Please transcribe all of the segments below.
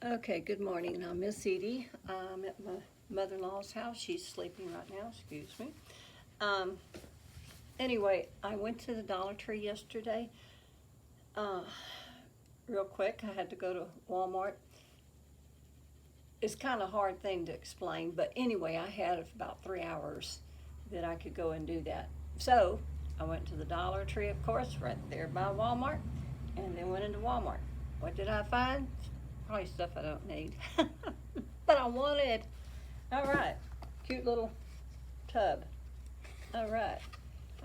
Okay, good morning. I'm Miss Edie. I'm at my mother-in-law's house. She's sleeping right now, excuse me. Um, anyway, I went to the Dollar Tree yesterday. Uh, Real quick, I had to go to Walmart. It's kind of a hard thing to explain, but anyway, I had about 3 hours that I could go and do that. So I went to the Dollar Tree, of course, right there by Walmart, and then went into Walmart. What did I find? Probably stuff I don't need, but I wanted. All right, cute little tub. All right,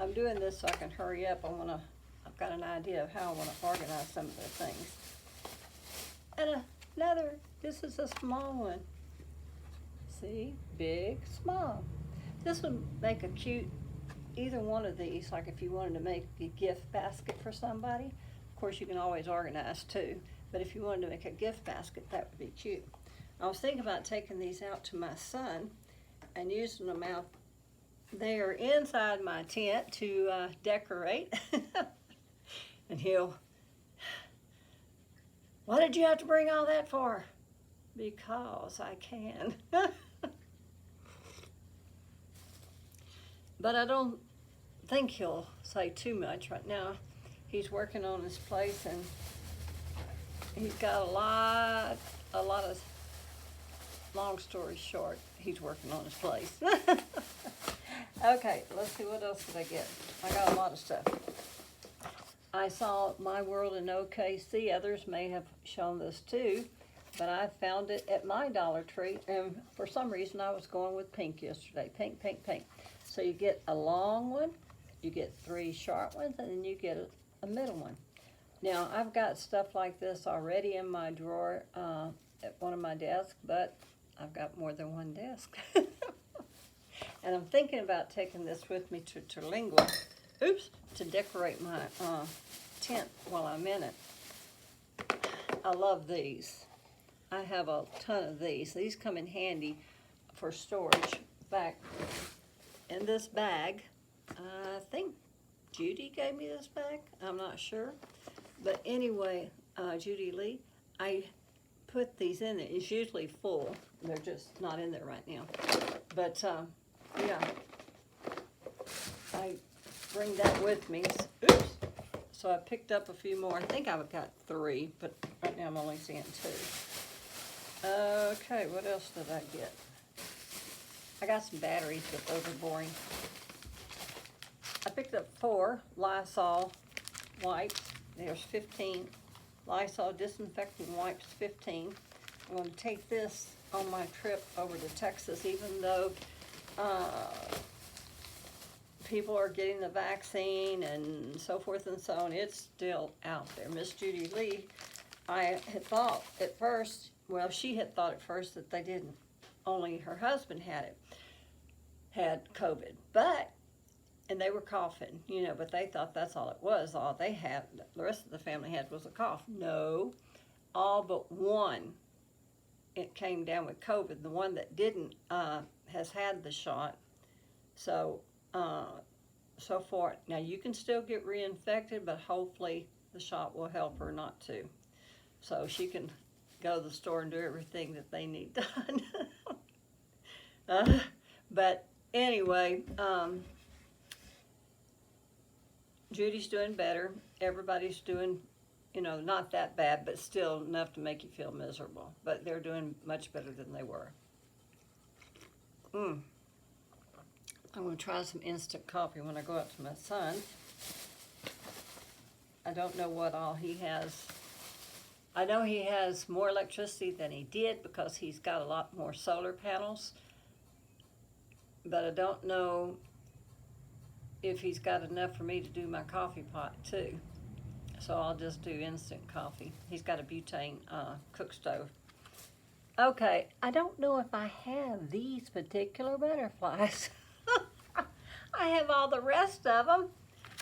I'm doing this so I can hurry up. I've got an idea of how I want to organize some of the things. And another, this is a small one. See, big, small. This would make a cute, either one of these, like if you wanted to make a gift basket for somebody. Of course, you can always organize too, but if you wanted to make a gift basket, that would be cute. I was thinking about taking these out to my son and using them out there inside my tent to decorate. And what did you have to bring all that for? Because I can. But I don't think he'll say too much right now. He's working on his place and he's got a lot of, long story short, he's working on his place. Okay, let's see, what else did I get? I got a lot of stuff. I saw My World in OKC. Others may have shown this too, but I found it at my Dollar Tree, and for some reason I was going with pink yesterday. Pink, pink, pink. So you get a long one, you get 3 short ones, and then you get a middle one. Now, I've got stuff like this already in my drawer at one of my desks, but I've got more than one desk. And I'm thinking about taking this with me to Terlingua, to decorate my tent while I'm in it. I love these. I have a ton of these. These come in handy for storage. Back in this bag, I think Judy gave me this bag. I'm not sure. But anyway, Judy Lee, I put these in it. It's usually full. They're just not in there right now. But yeah, I bring that with me. So I picked up a few more. I think I've got 3, but right now I'm only seeing 2. Okay, what else did I get? I got some batteries, but those are boring. I picked up 4 Lysol wipes. There's 15 Lysol disinfecting wipes, 15. I'm going to take this on my trip over to Texas, even though people are getting the vaccine and so forth and so on. It's still out there. Miss Judy Lee, I had thought at first, well, she had thought at first that they didn't. Only her husband had COVID. And they were coughing, but they thought that's all it was. All they had, the rest of the family had was a cough. No, all but one, it came down with COVID. The one that didn't has had the shot. So far, now you can still get reinfected, but hopefully the shot will help her not to. So she can go to the store and do everything that they need done. But anyway, Judy's doing better. Everybody's doing, not that bad, but still enough to make you feel miserable. But they're doing much better than they were. I'm going to try some instant coffee when I go out to my son. I don't know what all he has. I know he has more electricity than he did because he's got a lot more solar panels. But I don't know if he's got enough for me to do my coffee pot too. So I'll just do instant coffee. He's got a butane cook stove. Okay, I don't know if I have these particular butterflies. I have all the rest of them.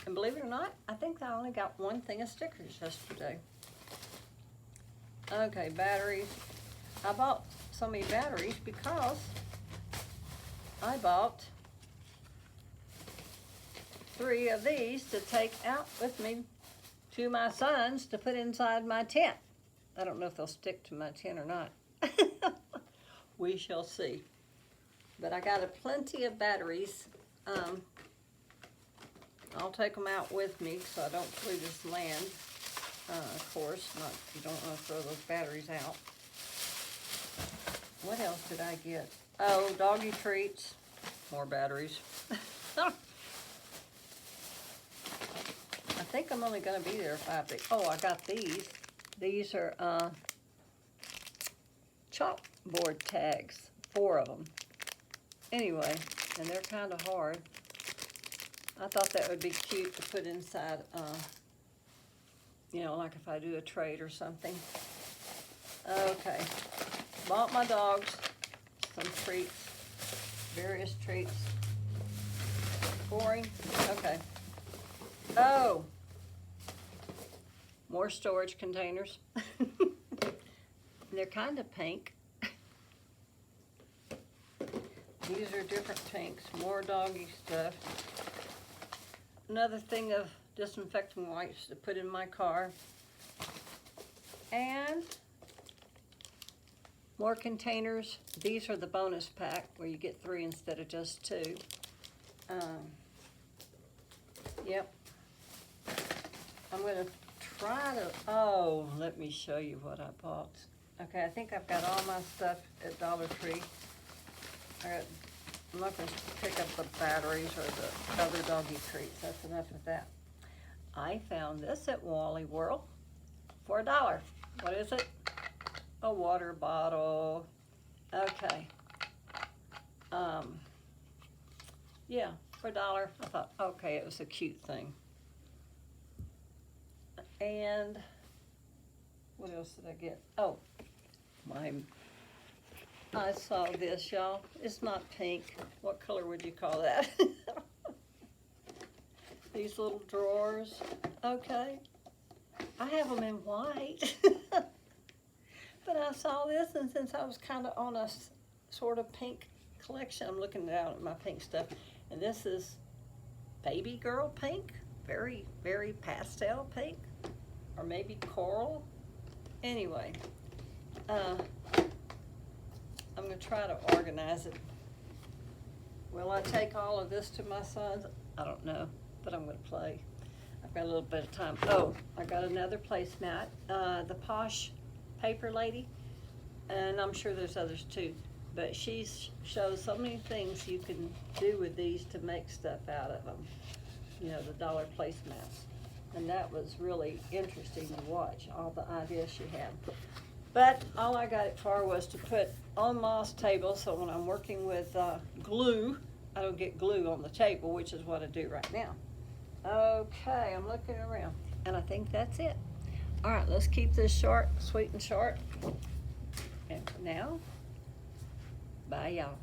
And believe it or not, I think I only got 1 thing of stickers yesterday. Okay, batteries. I bought so many batteries because I bought 3 of these to take out with me to my son's to put inside my tent. I don't know if they'll stick to my tin or not. We shall see. But I got plenty of batteries. I'll take them out with me so I don't pollute this land. Of course, you don't want to throw those batteries out. What else did I get? Oh, doggy treats. More batteries. I think I'm only going to be there 5 days. Oh, I got these. These are chalkboard tags. 4 of them. Anyway, and they're kind of hard. I thought that would be cute to put inside, you know, like if I do a trade or something. Okay. Bought my dogs some treats. Various treats. Boring. Okay. Oh. More storage containers. They're kind of pink. These are different pinks. More doggy stuff. Another thing of disinfecting wipes to put in my car. And more containers. These are the bonus pack where you get 3 instead of just 2. Yep. I'm going to try to, oh, let me show you what I bought. Okay, I think I've got all my stuff at Dollar Tree. I'm not going to pick up the batteries or the other doggy treats. That's enough of that. I found this at Wally World for $1. What is it? A water bottle. Okay. Yeah, for $1. I thought, okay, it was a cute thing. And what else did I get? Oh, I saw this, y'all. It's not pink. What color would you call that? These little drawers. Okay. I have them in white. But I saw this, and since I was kind of on a sort of pink collection, I'm looking down at my pink stuff. And this is baby girl pink. Very, very pastel pink. Or maybe coral. Anyway. I'm going to try to organize it. Will I take all of this to my sons? I don't know, but I'm going to play. I've got a little bit of time. Oh, I got another placemat. The Posh Paper Lady, and I'm sure there's others too, but she shows so many things you can do with these to make stuff out of them. You know, the dollar placemats. And that was really interesting to watch, all the ideas she had. But all I got it for was to put on Ma's table, so when I'm working with glue, I don't get glue on the table, which is what I do right now. Okay, I'm looking around, and I think that's it. All right, let's keep this short, sweet and short. And for now, bye y'all.